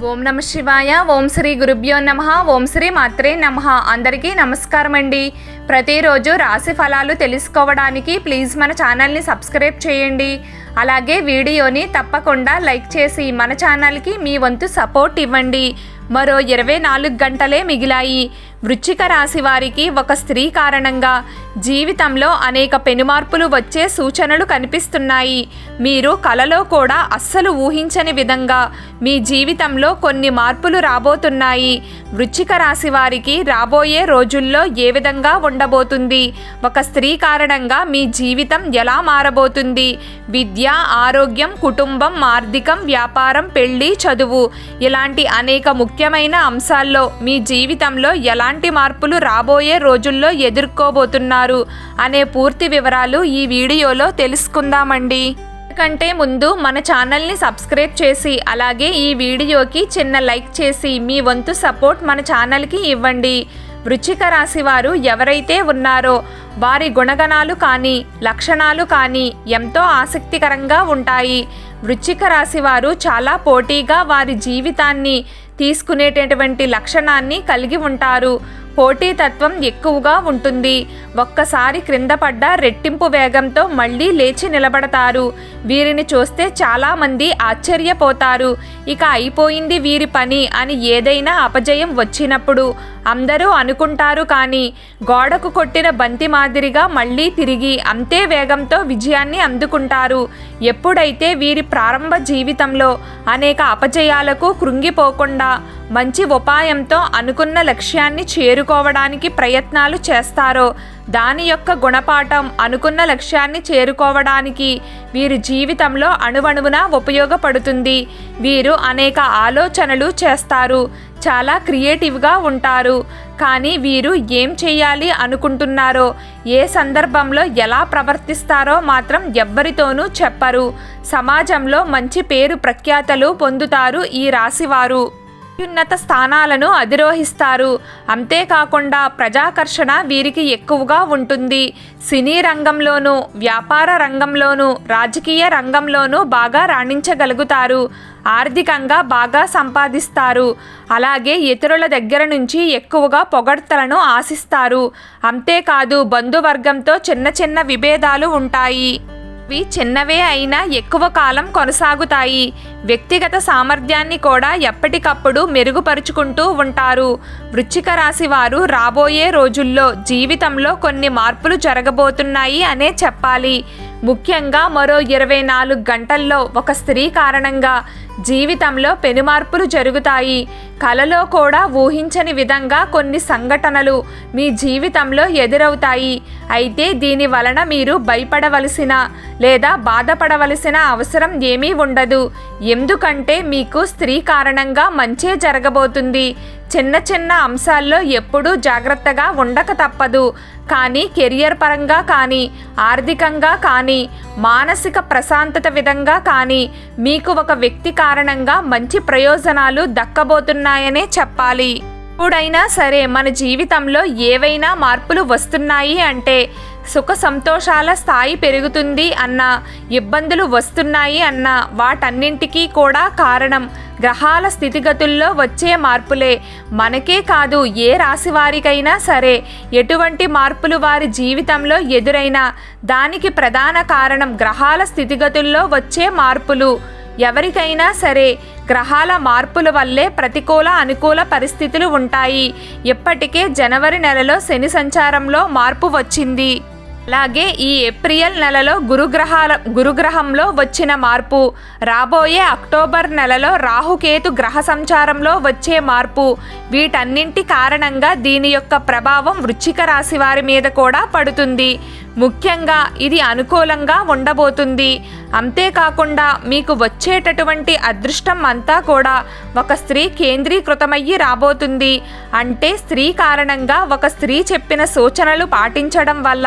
ఓం నమ శివాయ. ఓం శ్రీ గురుభ్యో నమః. ఓం శ్రీ మాత్రే నమః. అందరికీ నమస్కారం అండి. ప్రతిరోజు రాశి ఫలాలు తెలుసుకోవడానికి ప్లీజ్ మన ఛానల్ని సబ్స్క్రైబ్ చేయండి. అలాగే వీడియోని తప్పకుండా లైక్ చేసి మన ఛానల్కి మీ వంతు సపోర్ట్ ఇవ్వండి. మరో 24 గంటలే మిగిలాయి. వృశ్చిక రాశి వారికి ఒక స్త్రీ కారణంగా జీవితంలో అనేక పెనుమార్పులు వచ్చే సూచనలు కనిపిస్తున్నాయి. మీరు కలలో కూడా అస్సలు ఊహించని విధంగా మీ జీవితంలో కొన్ని మార్పులు రాబోతున్నాయి. వృశ్చిక రాశి వారికి రాబోయే రోజుల్లో ఏ విధంగా ఉండబోతుంది, ఒక స్త్రీ కారణంగా మీ జీవితం ఎలా మారబోతుంది, విద్య, ఆరోగ్యం, కుటుంబం, ఆర్థికం, వ్యాపారం, పెళ్లి, చదువు ఇలాంటి అనేక ముఖ్యమైన అంశాల్లో మీ జీవితంలో ఎలాంటి మార్పులు రాబోయే రోజుల్లో ఎదుర్కోబోతున్నారు అనే పూర్తి వివరాలు ఈ వీడియోలో తెలుసుకుందామండి. కంటే ముందు మన ఛానల్ని సబ్స్క్రైబ్ చేసి అలాగే ఈ వీడియోకి చిన్న లైక్ చేసి మీ వంతు సపోర్ట్ మన ఛానల్కి ఇవ్వండి. వృశ్చిక రాశి వారు ఎవరైతే ఉన్నారో వారి గుణగణాలు కానీ లక్షణాలు కానీ ఎంతో ఆసక్తికరంగా ఉంటాయి. వృశ్చిక రాశి వారు చాలా పోటీగా వారి జీవితాన్ని తీసుకునేటటువంటి లక్షణాన్ని కలిగి ఉంటారు. పోటీతత్వం ఎక్కువగా ఉంటుంది. ఒక్కసారి క్రింద పడ్డ రెట్టింపు వేగంతో మళ్ళీ లేచి నిలబడతారు. వీరిని చూస్తే చాలామంది ఆశ్చర్యపోతారు. ఇక అయిపోయింది వీరి పని అని ఏదైనా అపజయం వచ్చినప్పుడు అందరూ అనుకుంటారు. కానీ గోడకు కొట్టిన బంతి మాదిరిగా మళ్ళీ తిరిగి అంతే వేగంతో విజయాన్ని అందుకుంటారు. ఎప్పుడైతే వీరి ప్రారంభ జీవితంలో అనేక అపజయాలకు కృంగిపోకుండా మంచి ఉపాయంతో అనుకున్న లక్ష్యాన్ని చేరుకోవడానికి ప్రయత్నాలు చేస్తారో దాని యొక్క గుణపాఠం అనుకున్న లక్ష్యాన్ని చేరుకోవడానికి వీరి జీవితంలో అణువణువున ఉపయోగపడుతుంది. వీరు అనేక ఆలోచనలు చేస్తారు. చాలా క్రియేటివ్గా ఉంటారు. కానీ వీరు ఏం చేయాలి అనుకుంటున్నారో, ఏ సందర్భంలో ఎలా ప్రవర్తిస్తారో మాత్రం ఎవ్వరితోనూ చెప్పరు. సమాజంలో మంచి పేరు ప్రఖ్యాతలు పొందుతారు. ఈ రాశివారు అత్యున్నత స్థానాలను అధిరోహిస్తారు. అంతేకాకుండా ప్రజాకర్షణ వీరికి ఎక్కువగా ఉంటుంది. సినీ రంగంలోనూ, వ్యాపార రంగంలోనూ, రాజకీయ రంగంలోనూ బాగా రాణించగలుగుతారు. ఆర్థికంగా బాగా సంపాదిస్తారు. అలాగే ఇతరుల దగ్గర నుంచి ఎక్కువగా పొగడ్తలను ఆశిస్తారు. అంతేకాదు బంధువర్గంతో చిన్న చిన్న విభేదాలు ఉంటాయి. ఇవి చిన్నవే అయినా ఎక్కువ కాలం కొనసాగుతాయి. వ్యక్తిగత సామర్థ్యాన్ని కూడా ఎప్పటికప్పుడు మెరుగుపరుచుకుంటూ ఉంటారు. వృశ్చిక రాశి వారు రాబోయే రోజుల్లో జీవితంలో కొన్ని మార్పులు జరగబోతున్నాయి అనే చెప్పాలి. ముఖ్యంగా మరో 24 గంటల్లో ఒక స్త్రీ కారణంగా జీవితంలో పెనుమార్పులు జరుగుతాయి. కలలో కూడా ఊహించని విధంగా కొన్ని సంఘటనలు మీ జీవితంలో ఎదురవుతాయి. అయితే దీని వలన మీరు భయపడవలసిన లేదా బాధపడవలసిన అవసరం ఏమీ ఉండదు. ఎందుకంటే మీకు స్త్రీ కారణంగా మంచే జరగబోతుంది. చిన్న చిన్న అంశాల్లో ఎప్పుడూ జాగ్రత్తగా ఉండక తప్పదు. కానీ కెరియర్ పరంగా కానీ, ఆర్థికంగా కానీ, మానసిక ప్రశాంతత విధంగా కానీ మీకు ఒక వ్యక్తి కారణంగా మంచి ప్రయోజనాలు దక్కబోతున్నాయనే చెప్పాలి. ఎప్పుడైనా సరే మన జీవితంలో ఏవైనా మార్పులు వస్తున్నాయి అంటే సుఖ సంతోషాల స్థాయి పెరుగుతుంది అన్నా, ఇబ్బందులు వస్తున్నాయి అన్నా వాటన్నింటికీ కూడా కారణం గ్రహాల స్థితిగతుల్లో వచ్చే మార్పులే. మనకే కాదు ఏ రాశి వారికైనా సరే ఎటువంటి మార్పులు వారి జీవితంలో ఎదురైనా దానికి ప్రధాన కారణం గ్రహాల స్థితిగతుల్లో వచ్చే మార్పులు. ఎవరికైనా సరే గ్రహాల మార్పుల వల్లే ప్రతికూల అనుకూల పరిస్థితులు ఉంటాయి. ఇప్పటికే జనవరి నెలలో శని సంచారంలో మార్పు వచ్చింది. అలాగే ఈ ఏప్రిల్ నెలలో గురుగ్రహంలో వచ్చిన మార్పు, రాబోయే అక్టోబర్ నెలలో రాహుకేతు గ్రహ సంచారంలో వచ్చే మార్పు, వీటన్నింటి కారణంగా దీని యొక్క ప్రభావం వృశ్చిక రాశి వారి మీద కూడా పడుతుంది. ముఖ్యంగా ఇది అనుకూలంగా ఉండబోతుంది. అంతేకాకుండా మీకు వచ్చేటటువంటి అదృష్టం అంతా కూడా ఒక స్త్రీ కేంద్రీకృతమయ్యి రాబోతుంది. అంటే స్త్రీ కారణంగా ఒక స్త్రీ చెప్పిన సూచనలు పాటించడం వల్ల,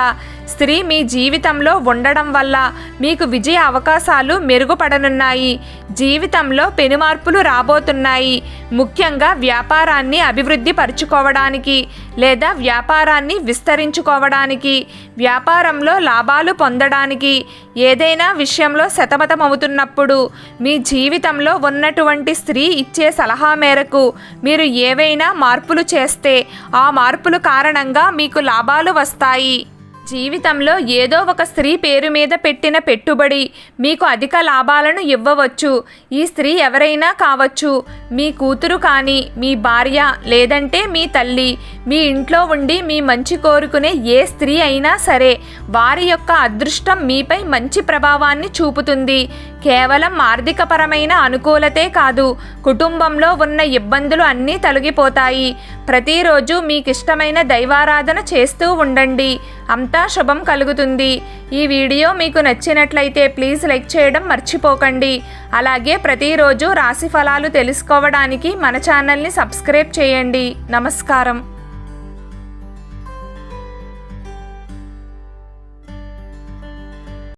స్త్రీ మీ జీవితంలో ఉండడం వల్ల మీకు విజయ అవకాశాలు మెరుగుపడనున్నాయి. జీవితంలో పెనుమార్పులు రాబోతున్నాయి. ముఖ్యంగా వ్యాపారాన్ని అభివృద్ధి పరుచుకోవడానికి లేదా వ్యాపారాన్ని విస్తరించుకోవడానికి, వ్యాపార వ్యాపారంలో లాభాలు పొందడానికి, ఏదైనా విషయంలో సతమతమవుతున్నప్పుడు, మీ జీవితంలో ఉన్నటువంటి స్త్రీ ఇచ్చే సలహా మేరకు మీరు ఏవైనా మార్పులు చేస్తే ఆ మార్పుల కారణంగా మీకు లాభాలు వస్తాయి. జీవితంలో ఏదో ఒక స్త్రీ పేరు మీద పెట్టిన పెట్టుబడి మీకు అధిక లాభాలను ఇవ్వవచ్చు. ఈ స్త్రీ ఎవరైనా కావచ్చు, మీ కూతురు కానీ, మీ భార్య, లేదంటే మీ తల్లి. మీ ఇంట్లో ఉండి మీ మంచి కోరుకునే ఏ స్త్రీ అయినా సరే వారి యొక్క అదృష్టం మీపై మంచి ప్రభావాన్ని చూపుతుంది. కేవలం ఆర్థికపరమైన అనుకూలతే కాదు, కుటుంబంలో ఉన్న ఇబ్బందులు అన్నీ తొలగిపోతాయి. ప్రతిరోజు మీకు ఇష్టమైన దైవారాధన చేస్తూ ఉండండి, అంతా శుభం కలుగుతుంది. ఈ వీడియో మీకు నచ్చినట్లయితే ప్లీజ్ లైక్ చేయడం మర్చిపోకండి. అలాగే ప్రతిరోజు రాశి ఫలాలు తెలుసుకోవడానికి మన ఛానల్ని సబ్స్క్రైబ్ చేయండి. నమస్కారం.